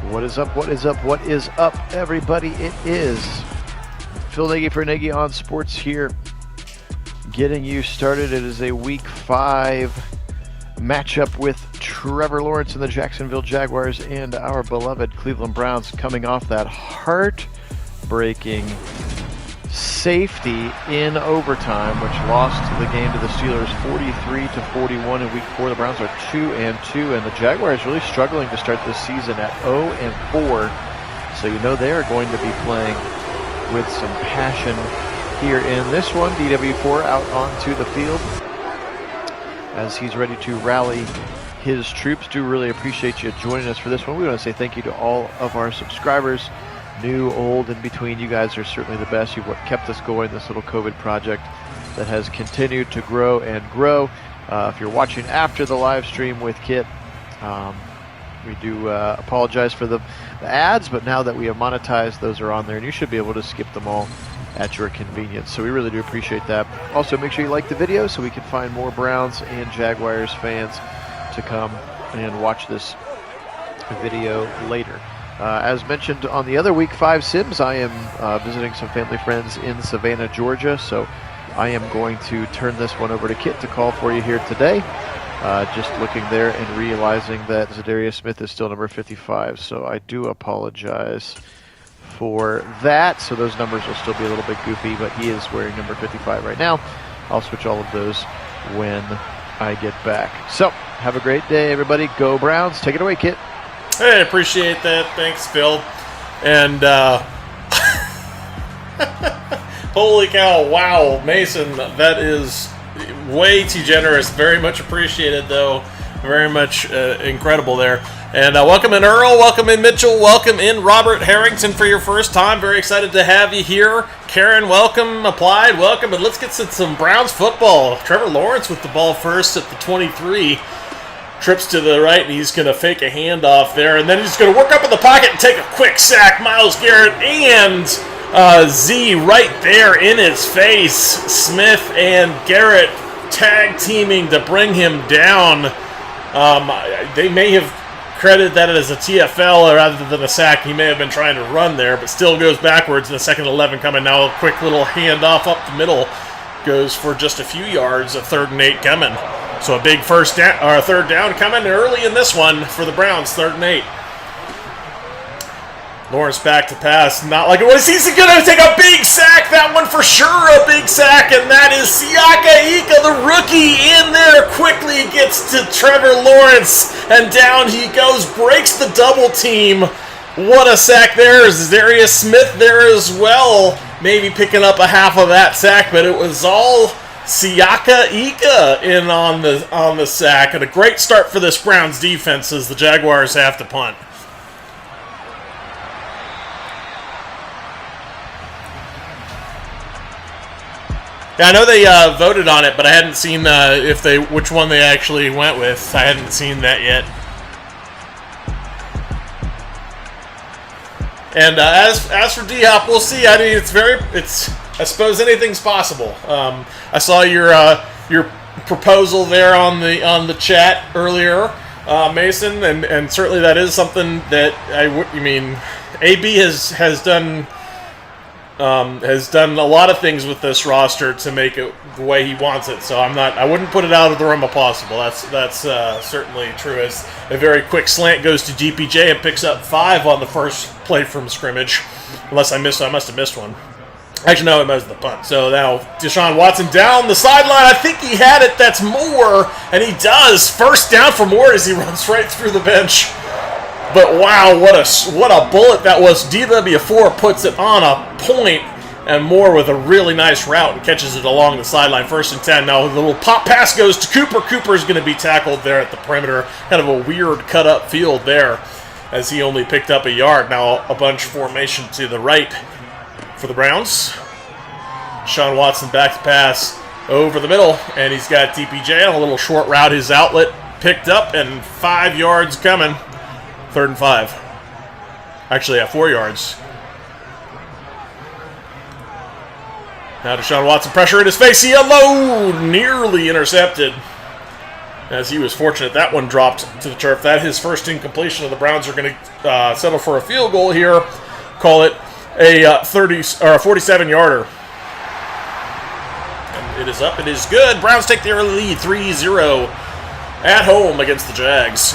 What is up, what is up, what is up, everybody? It is Phil Nagy for Nagy on Sports here, getting you started. It is a Week 5 matchup with Trevor Lawrence and the Jacksonville Jaguars and our beloved Cleveland Browns, coming off that heartbreaking safety in overtime, which lost the game to the Steelers 43-41 in Week 4. The Browns are 2-2, and the Jaguars really struggling to start this season at 0-4. So you know they are going to be playing with some passion here in this one. DW4 out onto the field as he's ready to rally his troops. Do really appreciate you joining us for this one. We want to say thank you to all of our subscribers, new, old, in between. You guys are certainly the best. You've what kept us going, this little COVID project that has continued to grow and grow. If you're watching after the live stream with Kit, we do apologize for the ads, but now that we have monetized, those are on there, and you should be able to skip them all at your convenience. So we really do appreciate that. Also, make sure you like the video so we can find more Browns and Jaguars fans to come and watch this video later. As mentioned on the other Week 5 Sims, I am visiting some family friends in Savannah, Georgia, so I am going to turn this one over to Kit to call for you here today. Just looking there and realizing that Za'Darius Smith is still number 55, so I do apologize for that. So those numbers will still be a little bit goofy, but he is wearing number 55 right now. I'll switch all of those when I get back. So have a great day, everybody. Go Browns. Take it away, Kit. Hey, appreciate that. Thanks, Phil. And holy cow, wow, Mason, that is way too generous. Very much appreciated, though. Very much incredible there. And welcome in Earl, welcome in Mitchell, welcome in Robert Harrington for your first time. Very excited to have you here. Karen, welcome. Applied, welcome. And let's get to some Browns football. Trevor Lawrence with the ball first at the 23. Trips to the right, and he's going to fake a handoff there. And then he's going to work up in the pocket and take a quick sack. Myles Garrett and Z right there in his face. Smith and Garrett tag teaming to bring him down. They may have credited that as a TFL rather than a sack. He may have been trying to run there, but still goes backwards. And the second 11 coming now. A quick little handoff up the middle. Goes for just a few yards. A 3rd and 8 coming. So a big first down, or a 3rd down coming early in this one for the Browns. 3rd and 8. Lawrence back to pass. Not like it was. He's going to take a big sack. That one for sure a big sack. And that is Siaka Ika, the rookie, in there. Quickly gets to Trevor Lawrence. And down he goes. Breaks the double team. What a sack there. Za'Darius Smith there as well. Maybe picking up a half of that sack. But it was all Siaka Ika in on the sack. And a great start for this Browns defense as the Jaguars have to punt. Yeah, I know they voted on it, but I hadn't seen which one they actually went with. I hadn't seen that yet. And as for D-Hop, we'll see. I mean, I suppose anything's possible. I saw your proposal there on the chat earlier, Mason, and certainly that is something that AB has done. Has done a lot of things with this roster to make it the way he wants it. So I wouldn't put it out of the realm of possible. That's certainly true. As a very quick slant goes to DPJ and picks up 5 on the first play from scrimmage. Unless I must have missed one. Actually, no, it was the punt. So now Deshaun Watson down the sideline. I think he had it. That's Moore, and he does. First down for Moore as he runs right through the bench. But wow, what a bullet that was. DW4 puts it on a point, and Moore with a really nice route and catches it along the sideline. 1st and 10. Now the little pop pass goes to Cooper. Cooper's going to be tackled there at the perimeter. Kind of a weird cut-up field there as he only picked up a yard. Now a bunch formation to the right for the Browns. Sean Watson back to pass over the middle, and he's got DPJ on a little short route. His outlet picked up, and 5 yards coming. 3rd and 5. Actually, 4 yards. Now Deshaun Watson, pressure in his face. Yellow, nearly intercepted. as he was fortunate that one dropped to the turf. That his first incompletion, of the Browns are going to settle for a field goal here. Call it a 30 or a 47-yarder. And it is up. It is good. Browns take the early lead, 3-0 at home against the Jags.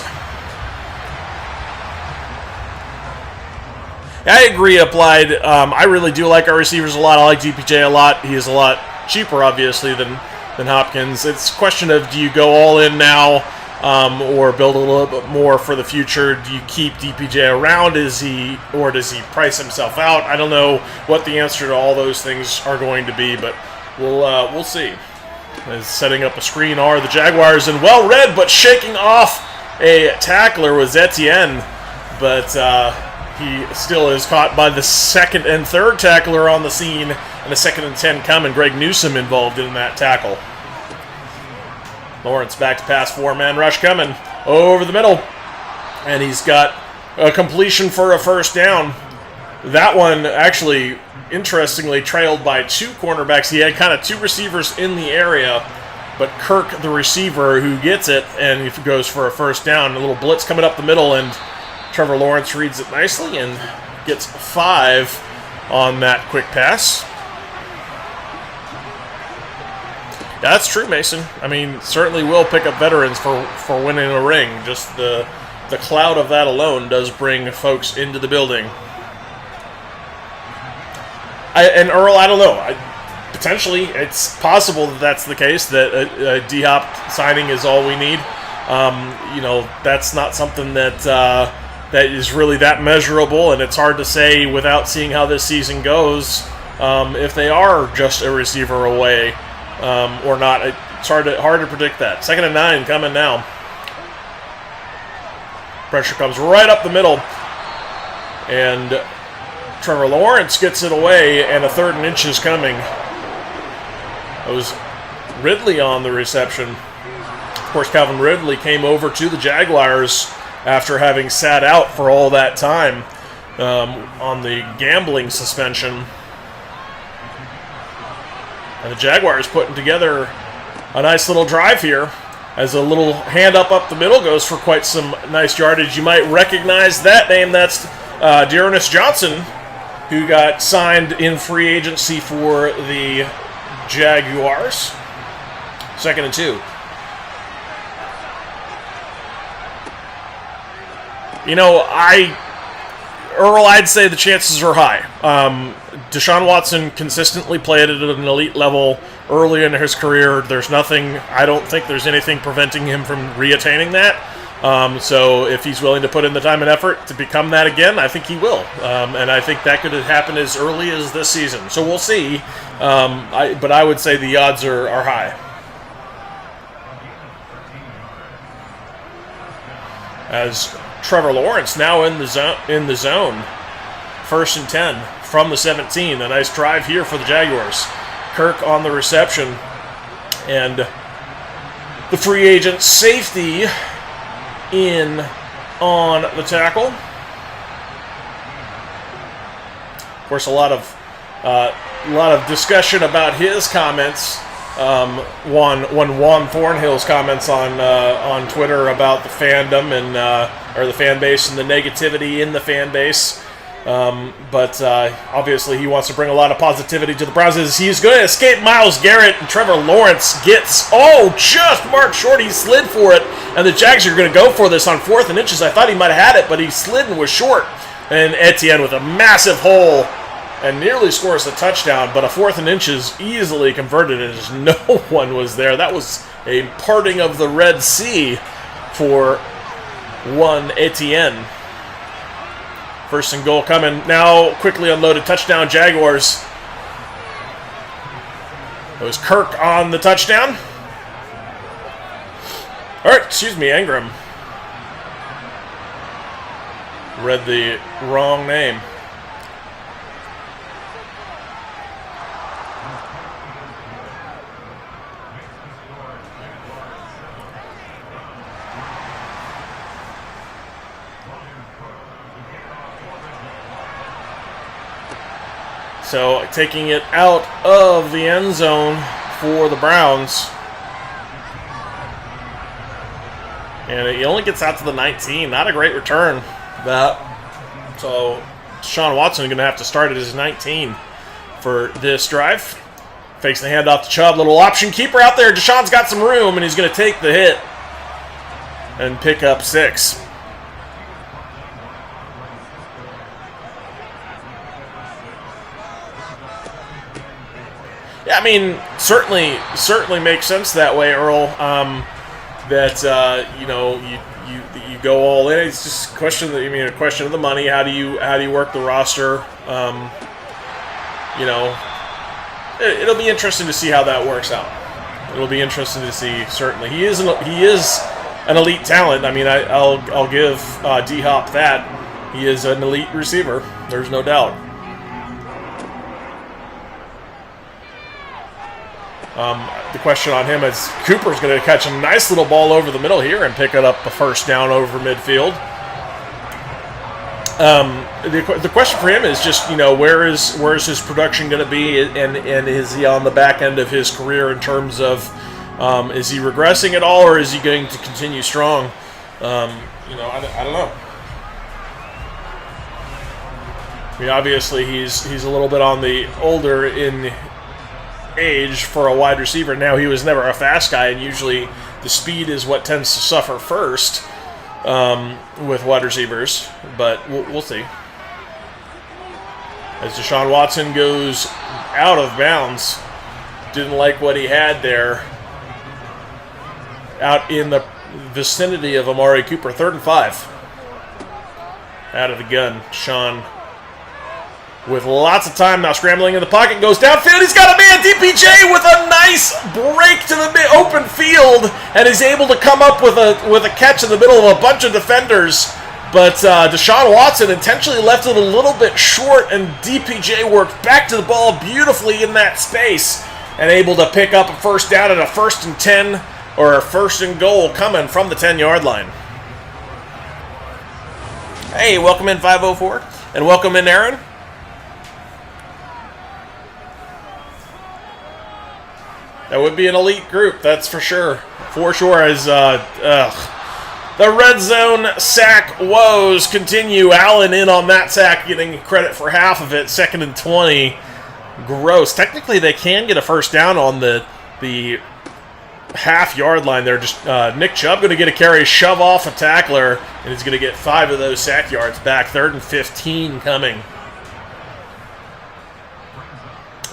I agree, Applied. I really do like our receivers a lot. I like DPJ a lot. He is a lot cheaper, obviously, than Hopkins. It's a question of, do you go all in now or build a little bit more for the future? Do you keep DPJ around? Does he price himself out? I don't know what the answer to all those things are going to be, but we'll see. As setting up a screen are the Jaguars, and well read, but shaking off a tackler was Etienne, but he still is caught by the second and third tackler on the scene, and a 2nd and 10 coming. Greg Newsome involved in that tackle. Lawrence back to pass, 4-man rush coming over the middle, and he's got a completion for a first down. That one actually, interestingly, trailed by 2 cornerbacks. He had kind of 2 receivers in the area, but Kirk, the receiver, who gets it, and he goes for a first down. A little blitz coming up the middle, and Trevor Lawrence reads it nicely and gets 5 on that quick pass. Yeah, that's true, Mason. I mean, certainly will pick up veterans for winning a ring. Just the cloud of that alone does bring folks into the building. And Earl, I don't know. Potentially, it's possible that that's the case, that a D-Hop signing is all we need. That's not something that is really that measurable, and it's hard to say without seeing how this season goes if they are just a receiver away or not. It's hard to predict that. 2nd and 9 coming now. Pressure comes right up the middle, and Trevor Lawrence gets it away, and a 3rd and inches coming. It was Ridley on the reception. Of course, Calvin Ridley came over to the Jaguars after having sat out for all that time on the gambling suspension. And the Jaguars putting together a nice little drive here, as a little hand up the middle goes for quite some nice yardage. You might recognize that name. That's Dearness Johnson, who got signed in free agency for the Jaguars. 2nd and 2. I'd say the chances are high. Deshaun Watson consistently played at an elite level early in his career. I don't think there's anything preventing him from re-attaining that. So if he's willing to put in the time and effort to become that again, I think he will. And I think that could happen as early as this season. So we'll see. But I would say the odds are high. As Trevor Lawrence now in the zone. 1st and 10 from the 17. A nice drive here for the Jaguars. Kirk on the reception. And the free agent safety in on the tackle. Of course, a lot of discussion about his comments. Juan Thornhill's comments on Twitter about the fandom or the fan base and the negativity in the fan base. But obviously he wants to bring a lot of positivity to the Browns. He's going to escape Myles Garrett, and Trevor Lawrence gets just marked short. He slid for it, and the Jags are going to go for this on 4th and inches. I thought he might have had it, but he slid and was short. And Etienne with a massive hole and nearly scores a touchdown, but a 4th and inches easily converted as no one was there. That was a parting of the Red Sea for one Etienne. 1st and goal coming. Now quickly unloaded. Touchdown Jaguars. It was Kirk on the touchdown. Ingram. Read the wrong name. So taking it out of the end zone for the Browns. And he only gets out to the 19. Not a great return. So Deshaun Watson is going to have to start at his 19 for this drive. Fakes the handoff to Chubb. Little option keeper out there. Deshaun's got some room, and he's going to take the hit and pick up 6. Yeah, I mean, certainly makes sense that way, Earl. You go all in. It's just a question of the money. How do you work the roster? It'll be interesting to see how that works out. It'll be interesting to see. Certainly, he is an elite talent. I mean, I'll give D-Hop that. He is an elite receiver. There's no doubt. The question on him is Cooper's going to catch a nice little ball over the middle here and pick it up a first down over midfield. The question for him is just, where is his production going to be, and is he on the back end of his career in terms of is he regressing at all, or is he going to continue strong? I don't know. I mean, obviously he's a little bit on the older in age for a wide receiver. Now, he was never a fast guy, and usually the speed is what tends to suffer first with wide receivers, but we'll see. As Deshaun Watson goes out of bounds, didn't like what he had there out in the vicinity of Amari Cooper. 3rd and 5. Out of the gun, Deshaun with lots of time now, scrambling in the pocket, goes downfield. He's got a man, DPJ, with a nice break to the open field, and is able to come up with a catch in the middle of a bunch of defenders. But Deshaun Watson intentionally left it a little bit short, and DPJ worked back to the ball beautifully in that space, and able to pick up a first down and a 1st and 10, or a 1st and goal coming from the 10-yard line. Hey, welcome in 504, and welcome in Aaron. That would be an elite group, that's for sure. For sure, as the red zone sack woes continue. Allen in on that sack, getting credit for half of it. 2nd and 20. Gross. Technically, they can get a first down on the half-yard line there. Just Nick Chubb going to get a carry, shove off a tackler, and he's going to get 5 of those sack yards back. 3rd and 15 coming.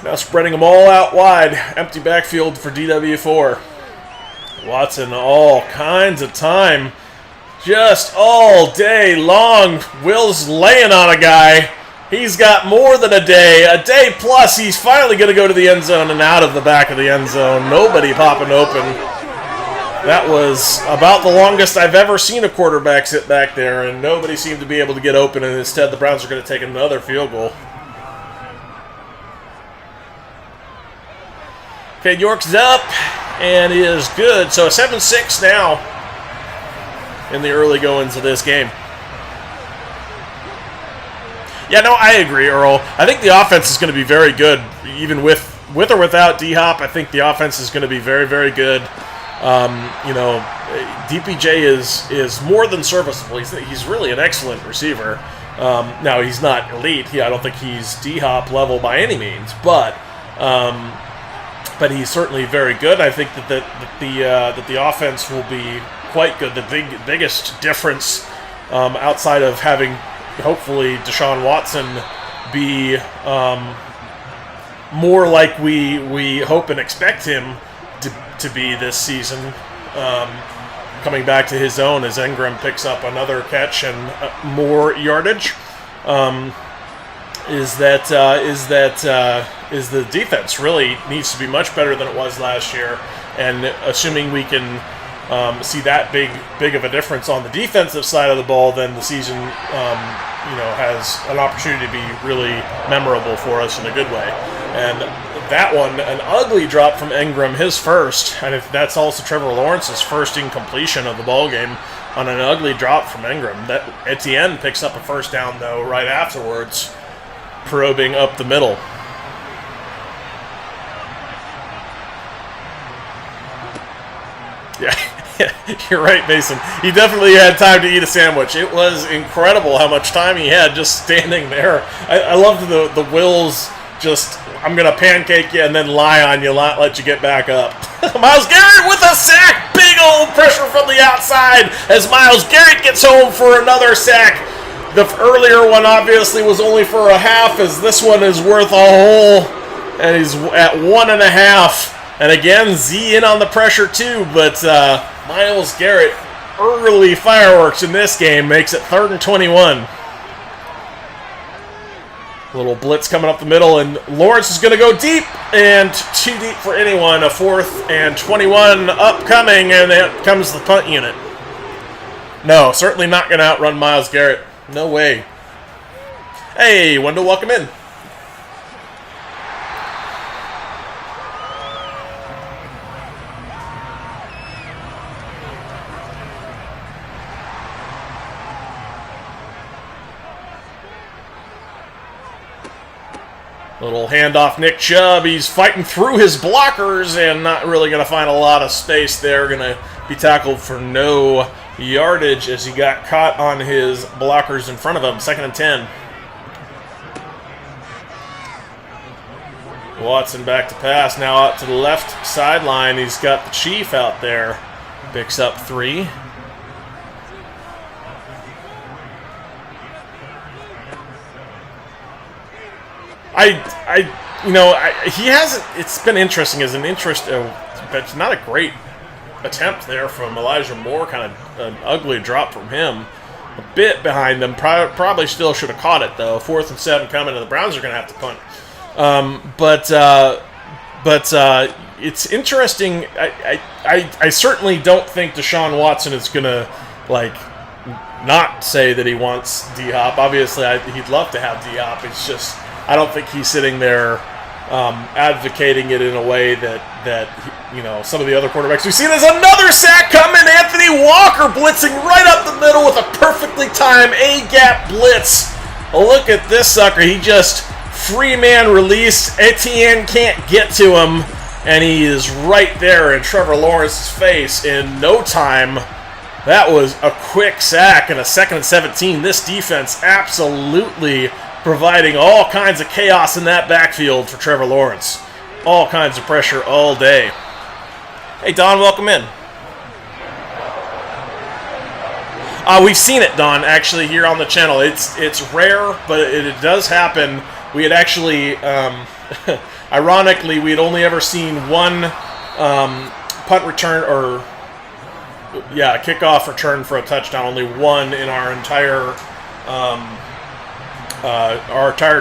Now spreading them all out wide. Empty backfield for DW4. Watson all kinds of time. Just all day long. Will's laying on a guy. He's got more than a day plus. He's finally going to go to the end zone and out of the back of the end zone. Nobody popping open. That was about the longest I've ever seen a quarterback sit back there, and nobody seemed to be able to get open, and instead the Browns are going to take another field goal. Okay, York's up and is good. So a 7-6 now in the early goings of this game. Yeah, no, I agree, Earl. I think the offense is going to be very good, even with or without D-Hop. I think the offense is going to be very, very good. DPJ is more than serviceable. He's really an excellent receiver. Now, he's not elite. I don't think he's D-Hop level by any means, but he's certainly very good. I think that the offense will be quite good. The biggest difference outside of having hopefully Deshaun Watson be more like we hope and expect him to be this season, coming back to his own as Ingram picks up another catch and more yardage, is the defense really needs to be much better than it was last year, and assuming we can see that big of a difference on the defensive side of the ball, then the season has an opportunity to be really memorable for us in a good way. And that one, an ugly drop from Ingram, his first, and if that's also Trevor Lawrence's first incompletion of the ball game on an ugly drop from Ingram. That Etienne picks up a first down though right afterwards, probing up the middle. Yeah, You're right, Mason. He definitely had time to eat a sandwich. It was incredible how much time he had just standing there. I loved the Wills just, I'm going to pancake you and then lie on you, not let you get back up. Myles Garrett with a sack. Big old pressure from the outside as Myles Garrett gets home for another sack. The earlier one obviously was only for a half, as this one is worth a whole, and he's at 1.5. And again, Z in on the pressure too, but Myles Garrett, early fireworks in this game, makes it 3rd and 21. Little blitz coming up the middle, and Lawrence is going to go deep, and too deep for anyone. A 4th and 21 upcoming, and there comes the punt unit. No, certainly not going to outrun Myles Garrett. No way. Hey, Wendell, welcome in. Little handoff, Nick Chubb. He's fighting through his blockers and not really going to find a lot of space there. Going to be tackled for no yardage as he got caught on his blockers in front of him. 2nd and 10. Watson back to pass. Now out to the left sideline. He's got the Chief out there. Picks up 3. He hasn't. It's been interesting as an interest, but it's not a great attempt there from Elijah Moore. Kind of an ugly drop from him. A bit behind them. Probably still should have caught it though. 4th and 7 coming, and the Browns are going to have to punt. But it's interesting. I certainly don't think Deshaun Watson is going to not say that he wants D-Hop. Obviously, he'd love to have D-Hop. It's just, I don't think he's sitting there advocating it in a way that some of the other quarterbacks we've seen. There's another sack coming. Anthony Walker blitzing right up the middle with a perfectly timed A-gap blitz. Look at this sucker. He just free man released. Etienne can't get to him, and he is right there in Trevor Lawrence's face in no time. That was a quick sack and a 2nd and 17. This defense absolutely providing all kinds of chaos in that backfield for Trevor Lawrence. All kinds of pressure all day. Hey, Don, welcome in. We've seen it, Don, actually, here on the channel. It's rare, but it does happen. We had actually, ironically, we had only ever seen one punt return, or kickoff return for a touchdown. Only one in our entire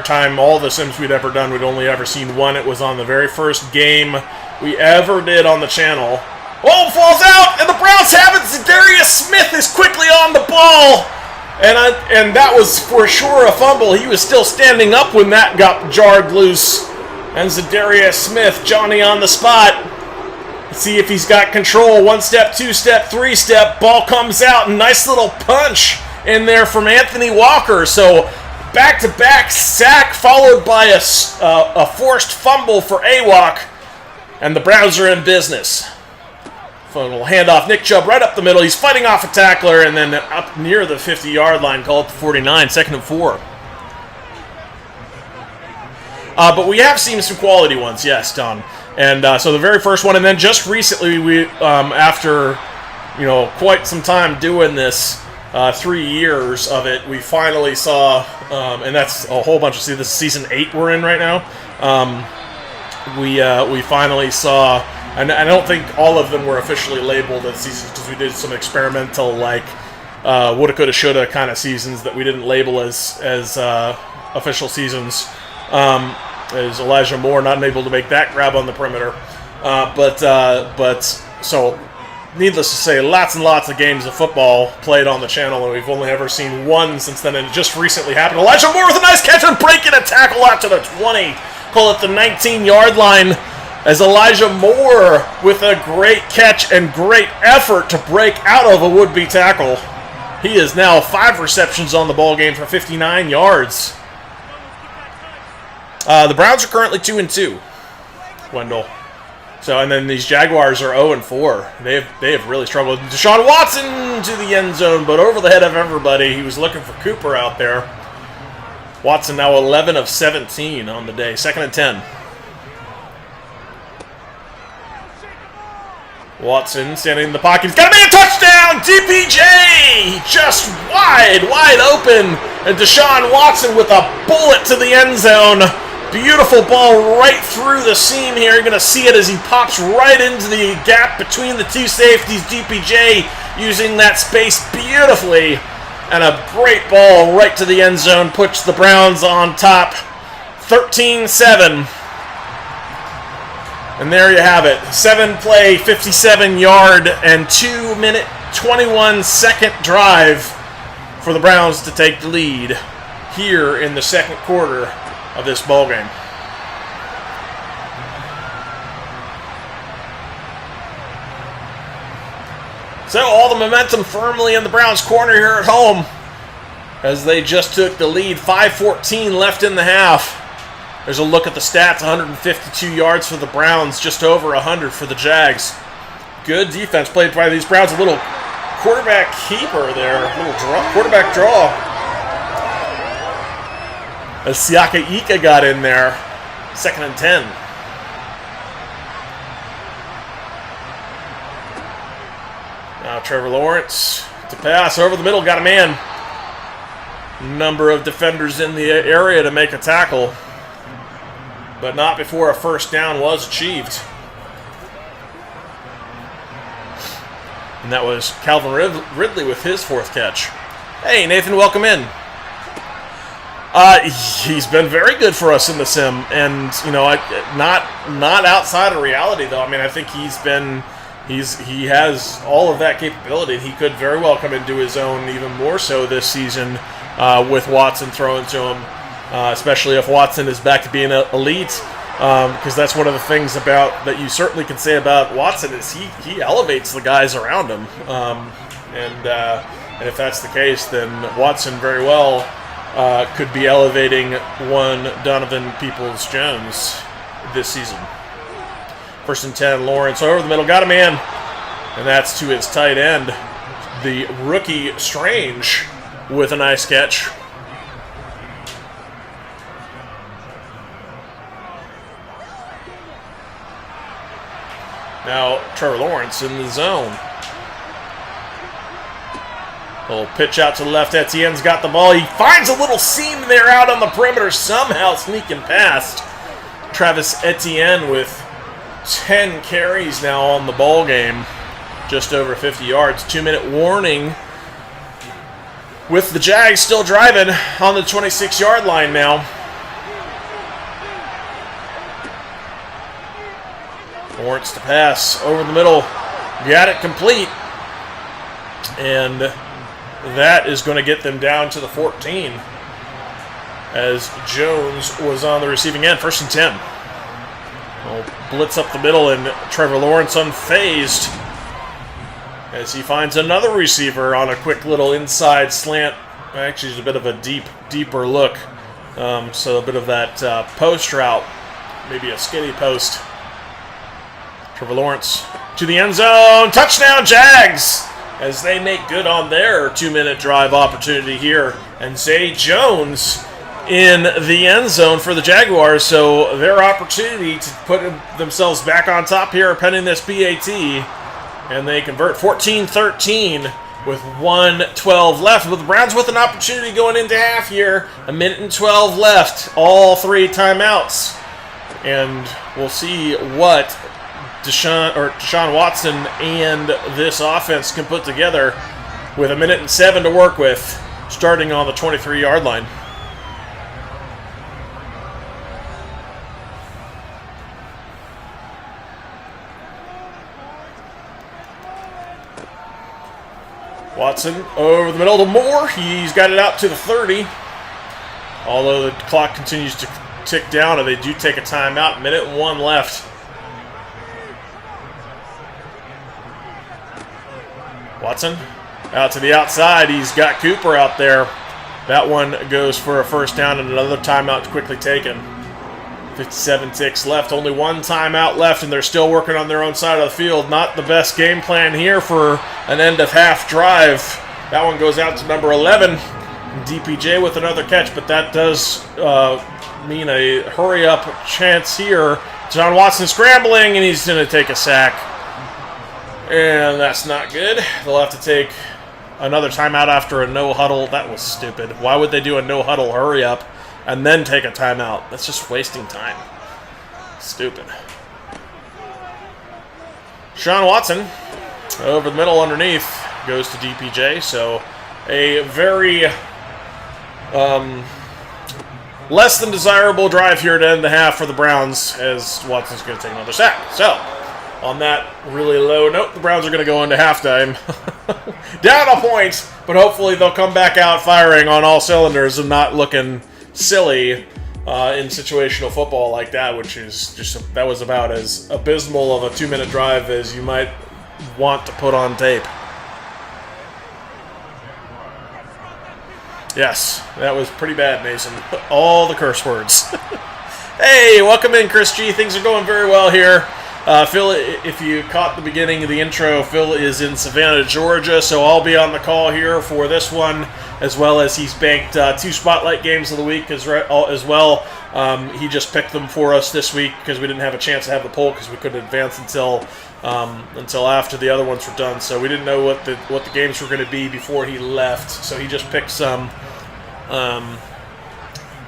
time, all the Sims we'd ever done, we'd only ever seen one. It was on the very first game we ever did on the channel. Oh, falls out, and the Browns have it. Za'Darius Smith is quickly on the ball, and that was for sure a fumble. He was still standing up when that got jarred loose, and Za'Darius Smith, Johnny on the spot. Let's see if he's got control. 1 step, 2 step, 3 step. Ball comes out, and nice little punch in there from Anthony Walker. So back-to-back sack followed by a forced fumble for AWOC, and the Browns are in business. Little handoff, Nick Chubb right up the middle. He's fighting off a tackler, and then up near the 50-yard line, call it the 49, 2nd and 4. But we have seen some quality ones, yes, Don. And so the very first one, and then just recently, we after quite some time doing this, 3 years of it, we finally saw, and that's a whole bunch of. See, this is season 8 we're in right now. We finally saw, and I don't think all of them were officially labeled as seasons because we did some experimental woulda, coulda, shoulda kind of seasons that we didn't label as official seasons. As Elijah Moore not able to make that grab on the perimeter, but so. Needless to say, lots and lots of games of football played on the channel, and we've only ever seen one since then, and it just recently happened. Elijah Moore with a nice catch and breaking a tackle out to the 20. Call it the 19-yard line, as Elijah Moore with a great catch and great effort to break out of a would-be tackle. He is now 5 receptions on the ball game for 59 yards. The Browns are currently 2-2. Wendell. So, and then these Jaguars are 0-4. They have really struggled. Deshaun Watson to the end zone, but over the head of everybody. He was looking for Cooper out there. Watson now 11 of 17 on the day. 2nd and 10. Watson standing in the pocket. He's got to make a touchdown! DPJ! Just wide open. And Deshaun Watson with a bullet to the end zone. Beautiful ball right through the seam here. You're going to see it as he pops right into the gap between the two safeties. DPJ using that space beautifully. And a great ball right to the end zone. Puts the Browns on top. 13-7. And there you have it. 7-play, 57-yard, and 2-minute, 21-second drive for the Browns to take the lead here in the second quarter of this ballgame. So all the momentum firmly in the Browns' corner here at home as they just took the lead. 5:14 left in the half. There's a look at the stats. 152 yards for the Browns, just over 100 for the Jags. Good defense played by these Browns. A little quarterback keeper there, a little quarterback draw. As Siaka Ika got in there. 2nd and 10. Now Trevor Lawrence to pass over the middle. Got a man. Number of defenders in the area to make a tackle. But not before a first down was achieved. And that was Calvin Ridley with his 4th catch. Hey, Nathan, welcome in. He's been very good for us in the sim, and not outside of reality though. I mean, I think he has all of that capability. He could very well come into his own even more so this season with Watson throwing to him. Especially if Watson is back to being elite, because that's one of the things about that you certainly can say about Watson is he elevates the guys around him, and if that's the case, then Watson very well could be elevating one Donovan Peoples-Jones this season. 1st and 10, Lawrence over the middle, got a man, and that's to his tight end, the rookie Strange, with a nice catch. Now, Trevor Lawrence in the zone. A little pitch out to the left. Etienne's got the ball. He finds a little seam there out on the perimeter, somehow sneaking past. Travis Etienne with 10 carries now on the ball game. Just over 50 yards. 2-minute warning with the Jags still driving on the 26-yard line now. Lawrence to pass over the middle. Got it complete. And that is going to get them down to the 14 as Jones was on the receiving end. 1st and 10. Well, blitz up the middle and Trevor Lawrence unfazed as he finds another receiver on a quick little inside slant. Actually, it's a bit of a deeper look. So a bit of that post route, maybe a skinny post. Trevor Lawrence to the end zone. Touchdown, Jags! As they make good on their 2-minute drive opportunity here. And Zay Jones in the end zone for the Jaguars. So their opportunity to put themselves back on top here pending this PAT. And they convert 14-13 with 1:12 left. With the Browns with an opportunity going into half here. 1:12 left. All 3 timeouts. And we'll see what Deshaun Watson and this offense can put together with 1:07 to work with, starting on the 23-yard line. Watson over the middle to Moore. He's got it out to the 30. Although the clock continues to tick down, and they do take a timeout. 1:01 left. Watson out to the outside. He's got Cooper out there. That one goes for a first down and another timeout quickly taken. 57 ticks left. Only one timeout left, and they're still working on their own side of the field. Not the best game plan here for an end-of-half drive. That one goes out to number 11. DPJ with another catch, but that does mean a hurry-up chance here. John Watson scrambling, and he's going to take a sack. And that's not good. They'll have to take another timeout after a no-huddle. That was stupid. Why would they do a no-huddle hurry-up and then take a timeout? That's just wasting time. Stupid. Sean Watson, over the middle underneath, goes to DPJ. So a very less than desirable drive here to end the half for the Browns, as Watson's going to take another sack. So on that really low note, the Browns are going to go into halftime down a point, but hopefully they'll come back out firing on all cylinders and not looking silly in situational football like that, which is just, that was about as abysmal of a 2-minute drive as you might want to put on tape. Yes, that was pretty bad, Mason. All the curse words. Hey, welcome in, Chris G. Things are going very well here. Phil, if you caught the beginning of the intro, Phil is in Savannah, Georgia, so I'll be on the call here for this one, as well as he's banked 2 Spotlight games of the week as well. He just picked them for us this week because we didn't have a chance to have the poll because we couldn't advance until after the other ones were done. So we didn't know what the games were going to be before he left. So he just picked some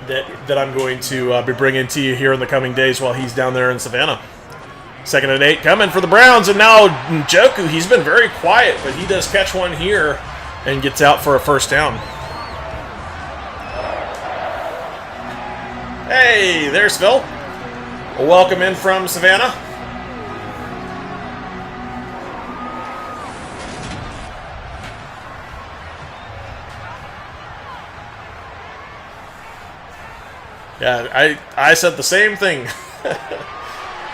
that I'm going to be bringing to you here in the coming days while he's down there in Savannah. 2nd and 8 coming for the Browns, and now Njoku, he's been very quiet, but he does catch one here and gets out for a first down. Hey, there's Phil. Welcome in from Savannah. Yeah, I said the same thing.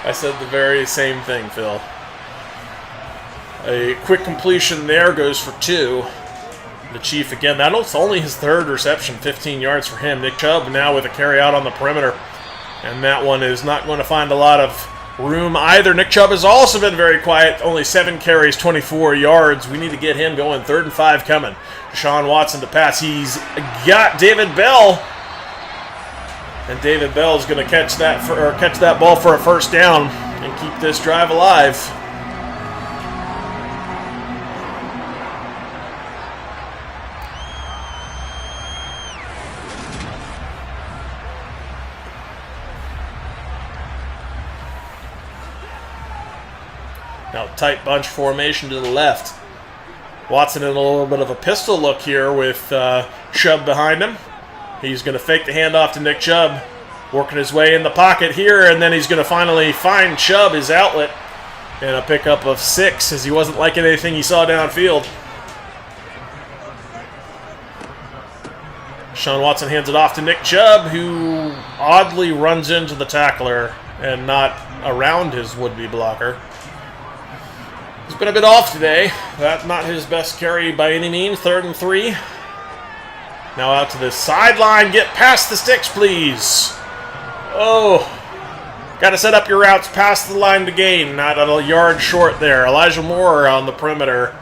I said the very same thing, Phil. A quick completion there goes for 2. The Chief again. That's only his 3rd reception, 15 yards for him. Nick Chubb now with a carry out on the perimeter. And that one is not going to find a lot of room either. Nick Chubb has also been very quiet. Only 7 carries, 24 yards. We need to get him going. 3rd and 5 coming. Deshaun Watson to pass. He's got David Bell. And David Bell is going to catch that ball for a first down and keep this drive alive. Now tight bunch formation to the left. Watson in a little bit of a pistol look here with Chubb behind him. He's going to fake the handoff to Nick Chubb, working his way in the pocket here, and then he's going to finally find Chubb, his outlet, and a pickup of 6 as he wasn't liking anything he saw downfield. Sean Watson hands it off to Nick Chubb, who oddly runs into the tackler and not around his would-be blocker. He's been a bit off today. That's not his best carry by any means. 3rd and 3. Now out to the sideline. Get past the sticks, please. Oh. Got to set up your routes past the line to gain. Not a yard short there. Elijah Moore on the perimeter.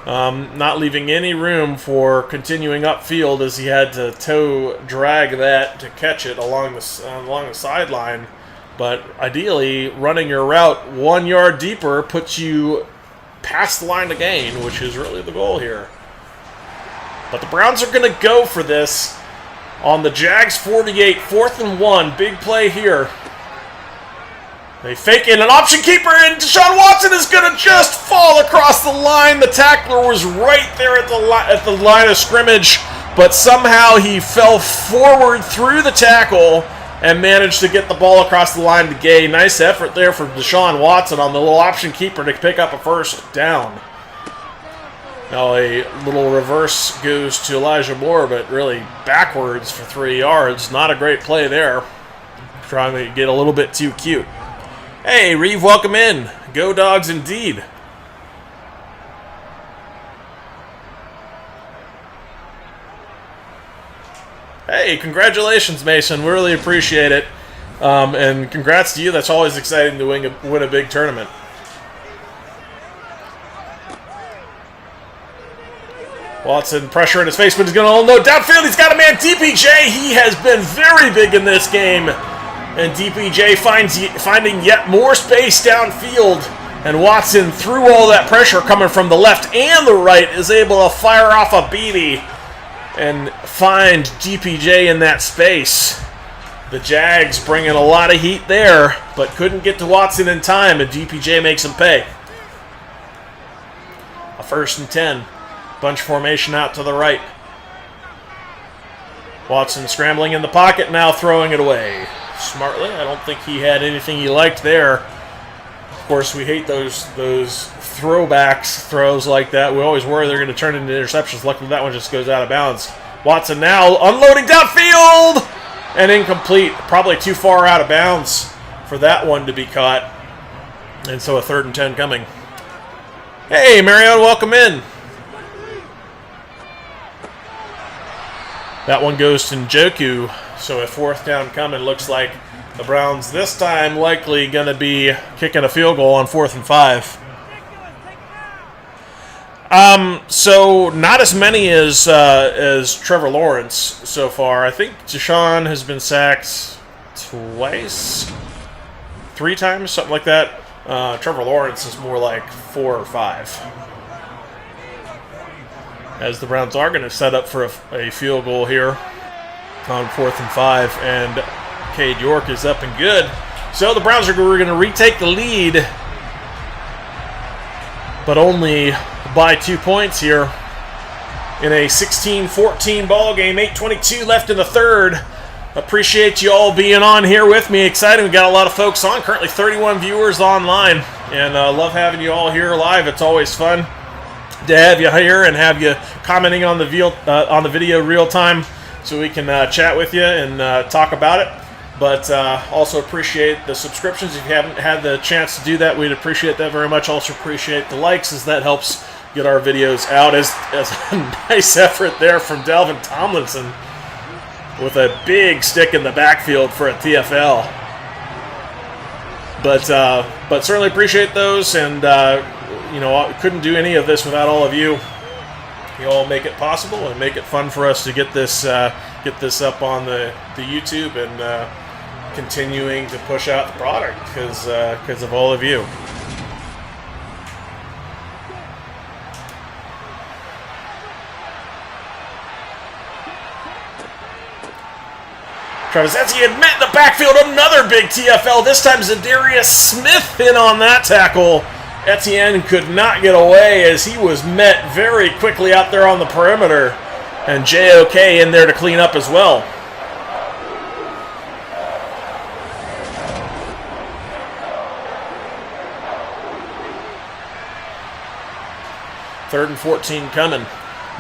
Not leaving any room for continuing upfield as he had to drag that to catch it along the sideline. But ideally, running your route 1 yard deeper puts you past the line to gain, which is really the goal here. But the Browns are going to go for this on the Jags 48, 4th and 1. Big play here. They fake in an option keeper, and Deshaun Watson is going to just fall across the line. The tackler was right there at the line of scrimmage, but somehow he fell forward through the tackle and managed to get the ball across the line to gain. Nice effort there for Deshaun Watson on the little option keeper to pick up a first down. Now a little reverse goes to Elijah Moore, but really backwards for 3 yards. Not a great play there. Trying to get a little bit too cute. Hey, Reeve, welcome in. Go Dogs indeed. Hey, congratulations, Mason. We really appreciate it. And congrats to you. That's always exciting to win a big tournament. Watson, pressure in his face, but he's going to know downfield. He's got a man, DPJ. He has been very big in this game. And DPJ finding yet more space downfield. And Watson, through all that pressure coming from the left and the right, is able to fire off a BB and find DPJ in that space. The Jags bringing a lot of heat there, but couldn't get to Watson in time, and DPJ makes him pay. A 1st and 10. Bunch formation out to the right. Watson scrambling in the pocket, now throwing it away. Smartly. I don't think he had anything he liked there. Of course, we hate those throws like that. We always worry they're going to turn into interceptions. Luckily, that one just goes out of bounds. Watson now unloading downfield! And incomplete. Probably too far out of bounds for that one to be caught. And so a 3rd and 10 coming. Hey, Marion, welcome in. That one goes to Njoku, so a 4th down coming. Looks like the Browns this time likely going to be kicking a field goal on 4th and 5. So not as many as Trevor Lawrence so far. I think Deshaun has been sacked twice, 3 times, something like that. Trevor Lawrence is more like 4 or 5. As the Browns are going to set up for a field goal here on 4th and 5, and Cade York is up and good. So the Browns are going to retake the lead, but only by 2 points here in a 16-14 ball game. 8:22 left in the 3rd. Appreciate you all being on here with me. Exciting. We got a lot of folks on. Currently 31 viewers online, and love having you all here live. It's always fun to have you here and have you commenting on the video real time, so we can chat with you and talk about it. But also appreciate the subscriptions. If you haven't had the chance to do that, we'd appreciate that very much. Also appreciate the likes, as that helps get our videos out. As a nice effort there from Delvin Tomlinson with a big stick in the backfield for a TFL. But certainly appreciate those, and couldn't do any of this without all of you. You all make it possible and make it fun for us to get this up on the YouTube and continuing to push out the product because of all of you. Travis Etienne met in the backfield, another big TFL. This time Za'Darius Smith in on that tackle. Etienne could not get away as he was met very quickly out there on the perimeter. And JOK in there to clean up as well. Third and 14 coming.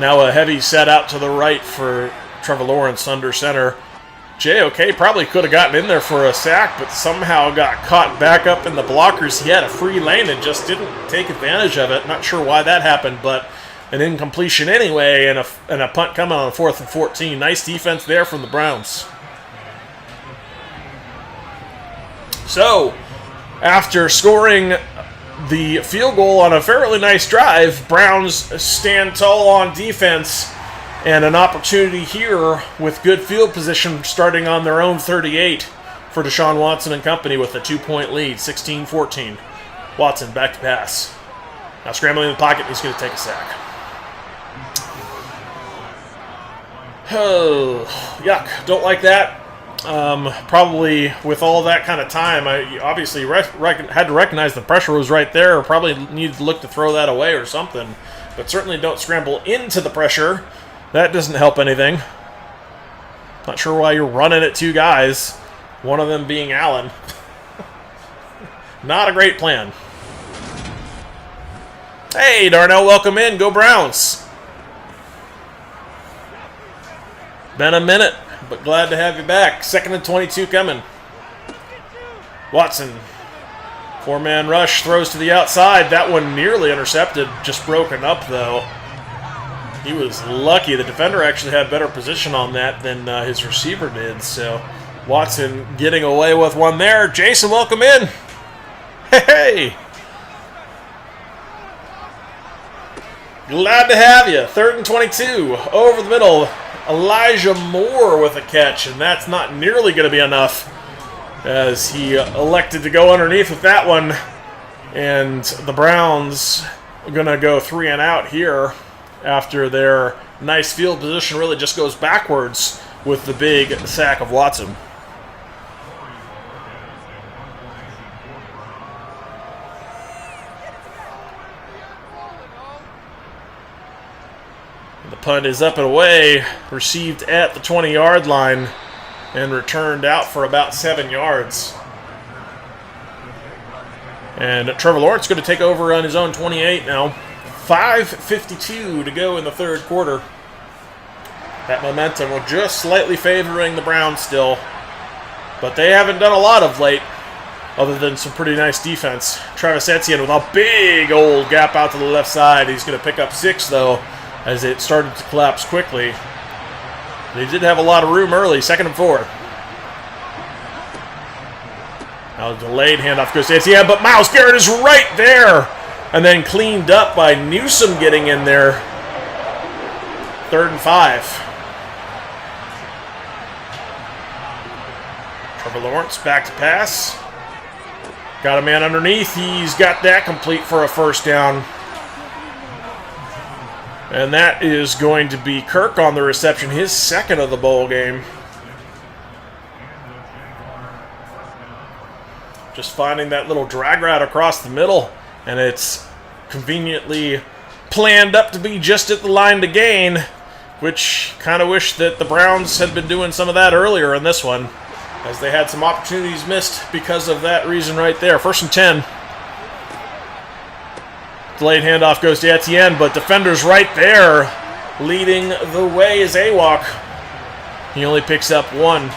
Now a heavy set out to the right for Trevor Lawrence under center. JOK probably could have gotten in there for a sack, but somehow got caught back up in the blockers. He had a free lane and just didn't take advantage of it. Not sure why that happened, but an incompletion anyway, and a punt coming on 4th and 14. Nice defense there from the Browns. So, after scoring the field goal on a fairly nice drive, Browns stand tall on defense. And an opportunity here with good field position starting on their own 38 for Deshaun Watson and company with a 2-point lead, 16-14. Watson back to pass. Now scrambling in the pocket, he's going to take a sack. Oh, yuck. Don't like that. Probably with all that kind of time, I obviously had to recognize the pressure was right there, or probably needed to look to throw that away or something. But certainly don't scramble into the pressure. That doesn't help anything. Not sure why you're running at 2 guys, one of them being Allen. Not a great plan. Hey, Darnell, welcome in. Go Browns. Been a minute, but glad to have you back. 2nd and 22 coming. Watson. 4-man rush, throws to the outside. That one nearly intercepted, just broken up, though. He was lucky. The defender actually had better position on that than his receiver did, so Watson getting away with one there. Jason, welcome in. Hey! Glad to have you. 3rd and 22. Over the middle. Elijah Moore with a catch, and that's not nearly going to be enough as he elected to go underneath with that one. And the Browns are going to go 3 and out here after their nice field position really just goes backwards with the big sack of Watson. The punt is up and away, received at the 20-yard line, and returned out for about 7 yards. And Trevor Lawrence going to take over on his own 28 now. 5:52 to go in the 3rd quarter. That momentum was just slightly favoring the Browns still, but they haven't done a lot of late, other than some pretty nice defense. Travis Etienne with a big old gap out to the left side. He's going to pick up 6, though, as it started to collapse quickly. They did have a lot of room early, 2nd and 4. Now a delayed handoff goes to Etienne, but Myles Garrett is right there, and then cleaned up by Newsome getting in there. 3rd and 5. Trevor Lawrence back to pass. Got a man underneath. He's got that complete for a 1st down. And that is going to be Kirk on the reception, his 2nd of the bowl game. Just finding that little drag route across the middle, and it's conveniently planned up to be just at the line to gain, which kind of wish that the Browns had been doing some of that earlier in this one, as they had some opportunities missed because of that reason right there. 1st and 10. Delayed handoff goes to Etienne, but defenders right there. Leading the way is Awok. He only picks up 1.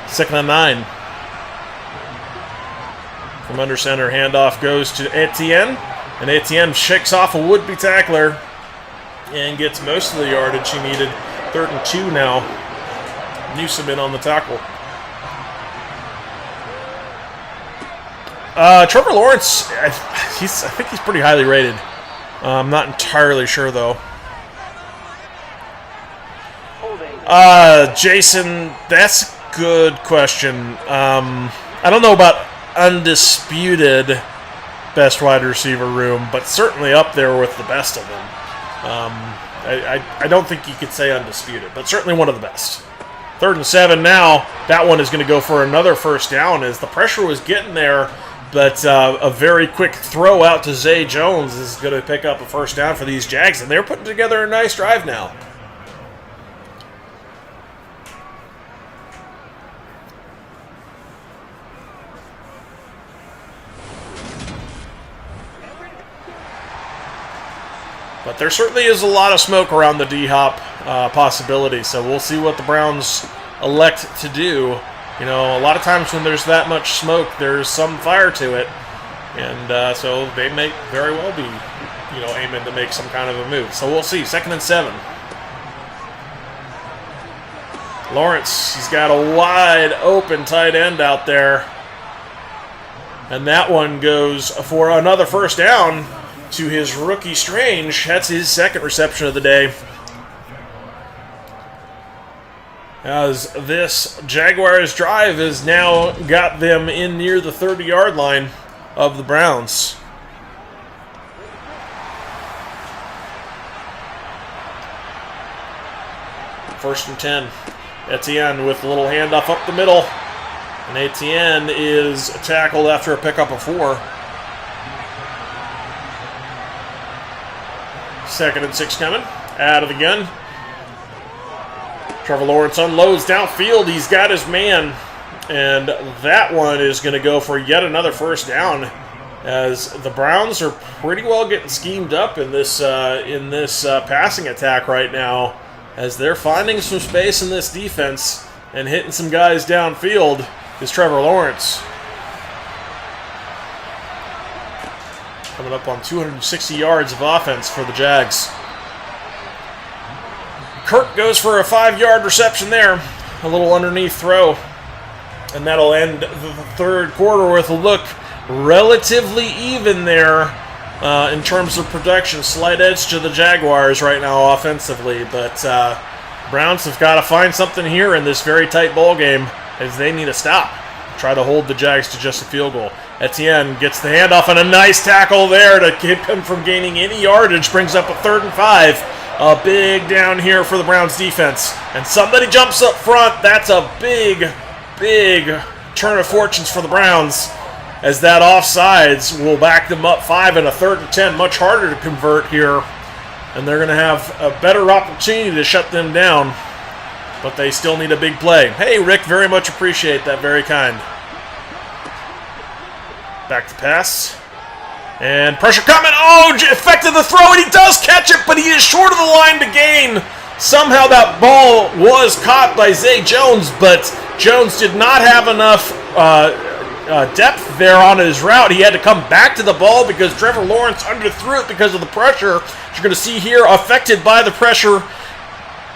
2nd and 9. From under center, handoff goes to Etienne, and Etienne shakes off a would-be tackler and gets most of the yardage he needed. 3rd and 2 now. Newsome in on the tackle. Trevor Lawrence, I think he's pretty highly rated. I'm not entirely sure, though. Jason, that's a good question. I don't know about undisputed best wide receiver room, but certainly up there with the best of them. I don't think you could say undisputed, but certainly one of the best. 3rd and 7 now. That one is going to go for another 1st down as the pressure was getting there, but a very quick throw out to Zay Jones is going to pick up a 1st down for these Jags, and they're putting together a nice drive now. But there certainly is a lot of smoke around the D-Hop possibility, so we'll see what the Browns elect to do. You know, a lot of times when there's that much smoke, there's some fire to it, and so they may very well be, aiming to make some kind of a move. So we'll see. 2nd and 7. Lawrence, he's got a wide open tight end out there, and that one goes for another 1st down to his rookie Strange. That's his 2nd reception of the day. As this Jaguars drive has now got them in near the 30-yard line of the Browns. First and 10. Etienne with a little handoff up the middle. And Etienne is tackled after a pickup of 4. 2nd and 6 coming. Out of the gun. Trevor Lawrence unloads downfield. He's got his man. And that one is going to go for yet another 1st down, as the Browns are pretty well getting schemed up in this passing attack right now, as they're finding some space in this defense and hitting some guys downfield is Trevor Lawrence. Coming up on 260 yards of offense for the Jags. Kirk goes for a 5-yard reception there. a little underneath throw. And that'll end the third quarter with a look relatively even there in terms of production. Slight edge to the Jaguars right now offensively, but Browns have got to find something here in this very tight ball game as they need to stop. Try to hold the Jags to just a field goal. Etienne gets the handoff and a nice tackle there to keep him from gaining any yardage. Brings up a 3rd and 5. A big down here for the Browns defense. And somebody jumps up front. That's a big turn of fortunes for the Browns, as that offsides will back them up 5 and a 3rd and 10. Much harder to convert here. And they're going to have a better opportunity to shut them down. But they still need a big play. Hey, Rick, very much appreciate that. Very kind. Back to pass. And pressure coming. Oh, effected the throw, and he does catch it, but he is short of the line to gain. Somehow that ball was caught by Zay Jones, but Jones did not have enough depth there on his route. He had to come back to the ball because Trevor Lawrence underthrew it because of the pressure. You're going to see here, affected by the pressure.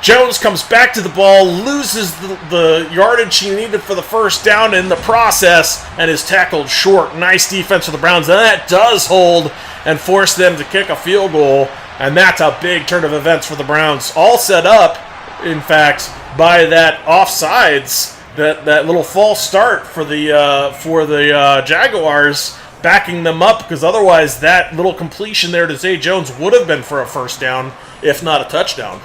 Jones comes back to the ball, loses the yardage he needed for the first down in the process, and is tackled short. Nice defense for the Browns, and that does hold and force them to kick a field goal, and that's a big turn of events for the Browns. All set up, in fact, by that offsides, that little false start for the Jaguars, backing them up, because otherwise that little completion there to Zay Jones would have been for a first down, if not a touchdown.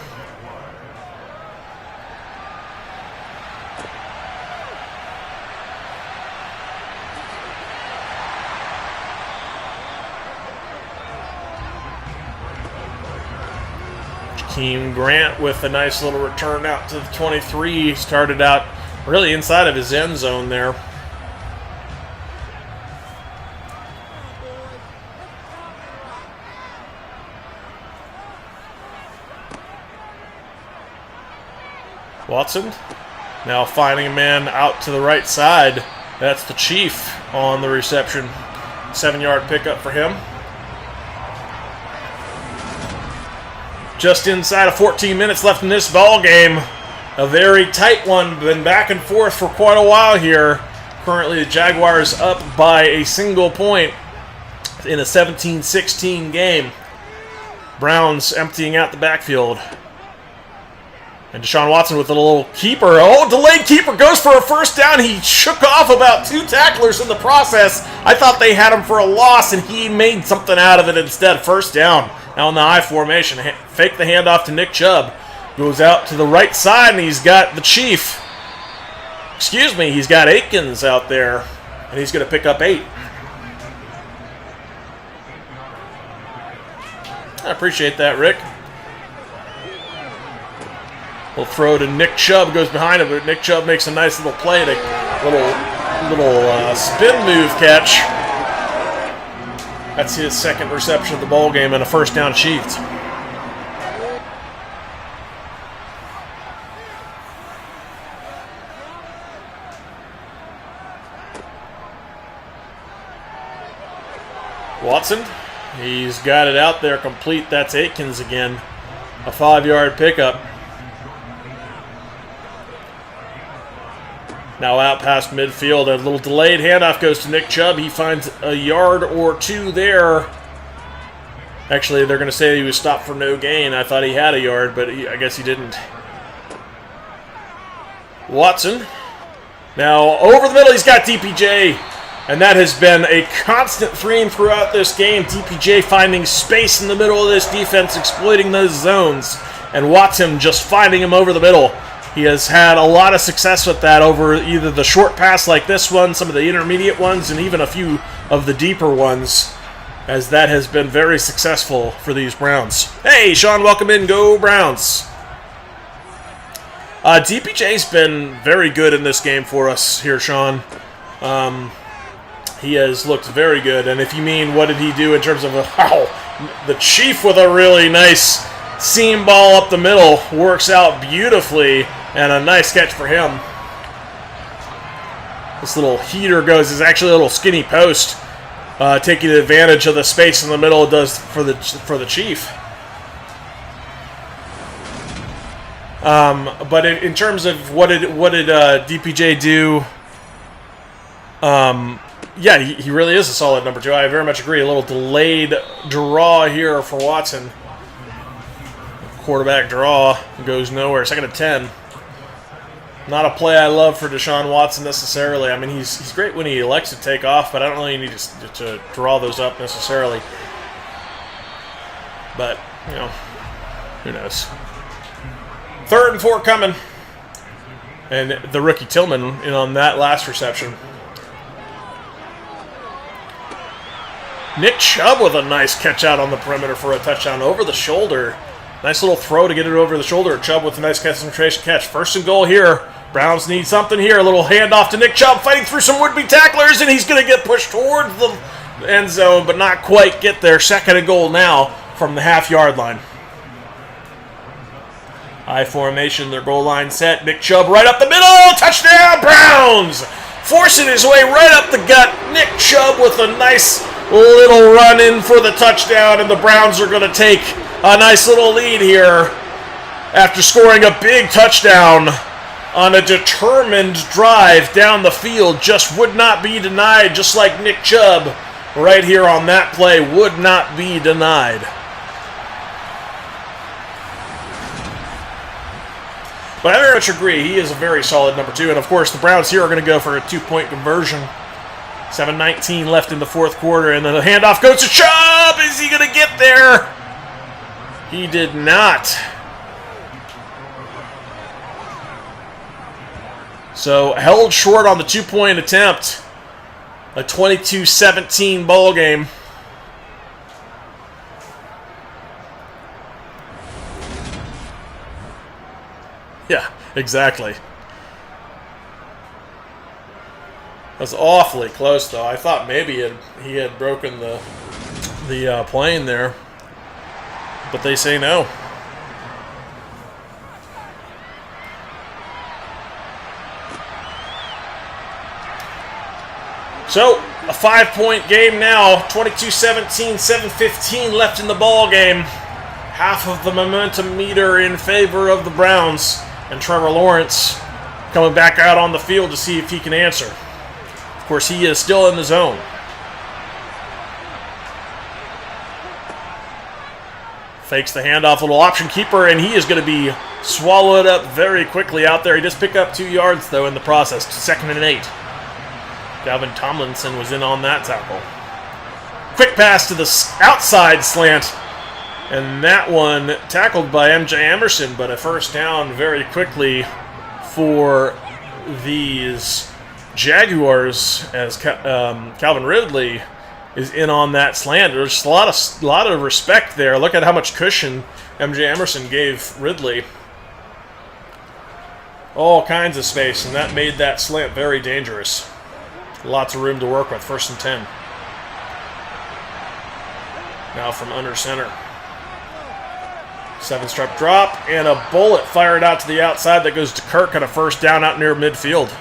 Team Grant with a nice little return out to the 23. Started out really inside of his end zone there. Watson now finding a man out to the right side. That's the Chief on the reception. 7-yard pickup for him. Just inside of 14 minutes left in this ball game. A very tight one, been back and forth for quite a while here. Currently the Jaguars up by a single point in a 17-16 game. Browns emptying out the backfield. And Deshaun Watson with a little keeper. Oh, delayed keeper goes for a first down. He shook off about 2 tacklers in the process. I thought they had him for a loss, and he made something out of it instead. First down. Now in the I formation. Fake the handoff to Nick Chubb. Goes out to the right side, and he's got the Chief. Excuse me, he's got Aikens out there. And he's going to pick up 8. I appreciate that, Rick. We'll throw to Nick Chubb, goes behind him, but Nick Chubb makes a nice little play, a little spin move catch. That's his second reception of the ball game and a first down achieved. Watson, he's got it out there complete. That's Aikens again. A 5-yard pickup. Now out past midfield. A little delayed handoff goes to Nick Chubb. He finds a yard or 2 there. Actually, they're going to say he was stopped for no gain. I thought he had a yard, but I guess he didn't. Watson. Now over the middle, he's got DPJ. And that has been a constant theme throughout this game. DPJ finding space in the middle of this defense, exploiting those zones. And Watson just finding him over the middle. He has had a lot of success with that over either the short pass like this one, some of the intermediate ones, and even a few of the deeper ones, as that has been very successful for these Browns. Hey, Sean, welcome in. Go Browns. DPJ's been very good in this game for us here, Sean. He has looked very good, and if you mean what did he do in terms of the Chief with a really nice seam ball up the middle, works out beautifully, and a nice catch for him. This little heater is actually a little skinny post, taking advantage of the space in the middle it does for the Chief. But in terms of what did DPJ do? Yeah, he really is a solid number 2. I very much agree. A little delayed draw here for Watson. Quarterback draw goes nowhere. 2nd and 10. Not a play I love for Deshaun Watson necessarily. I mean, he's great when he elects to take off, but I don't really need to draw those up necessarily. But, you know, who knows. 3rd and 4 coming. And the rookie Tillman in on that last reception. Nick Chubb with a nice catch out on the perimeter for a touchdown over the shoulder. Nice little throw to get it over the shoulder. Chubb with a nice concentration catch. 1st and goal here. Browns need something here. A little handoff to Nick Chubb, fighting through some would-be tacklers, and he's going to get pushed towards the end zone, but not quite get there. 2nd and goal now from the half-yard line. High formation, their goal line set. Nick Chubb right up the middle. Touchdown, Browns! Forcing his way right up the gut. Nick Chubb with a nice little run in for the touchdown, and the Browns are going to take a nice little lead here after scoring a big touchdown on a determined drive down the field. Just would not be denied, just like Nick Chubb right here on that play would not be denied. But I very much agree, he is a very solid number 2, and of course the Browns here are going to go for a 2-point conversion. 7:19 left in the 4th quarter, and then the handoff goes to Chubb. Is he going to get there? He did not. So held short on the 2-point attempt. A 22-17 ball game. Yeah, exactly. That's awfully close, though. I thought maybe he had broken the plane there, but they say no. So, a 5-point game now. 22-17, 7:15 left in the ball game. Half of the momentum meter in favor of the Browns, and Trevor Lawrence coming back out on the field to see if he can answer. Of course, he is still in the zone. Fakes the handoff, little option keeper, and he is going to be swallowed up very quickly out there. He does pick up 2 yards, though, in the process. 2nd and 8. Dalvin Tomlinson was in on that tackle. Quick pass to the outside slant, and that one tackled by M.J. Emerson, but a 1st down very quickly for these Jaguars as Calvin Ridley is in on that slant. There's just a lot of respect there. Look at how much cushion M.J. Emerson gave Ridley. All kinds of space, and that made that slant very dangerous. Lots of room to work with. 1st and 10. Now from under center. 7-step drop, and a bullet fired out to the outside that goes to Kirk on a 1st down out near midfield.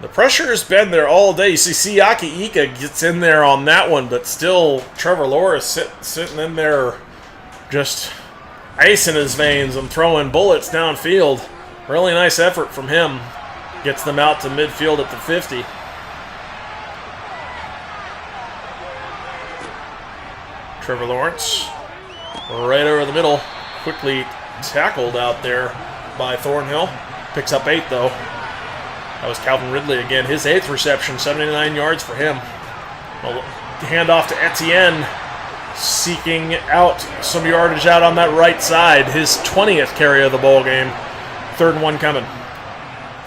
The pressure has been there all day. You see Siaki Ika gets in there on that one, but still Trevor Lawrence sitting in there just ice in his veins and throwing bullets downfield. Really nice effort from him. Gets them out to midfield at the 50. Trevor Lawrence right over the middle. Quickly tackled out there by Thornhill. Picks up 8, though. That was Calvin Ridley again. His 8th reception, 79 yards for him. Well, handoff to Etienne, seeking out some yardage out on that right side. His 20th carry of the ball game. 3rd and 1 coming.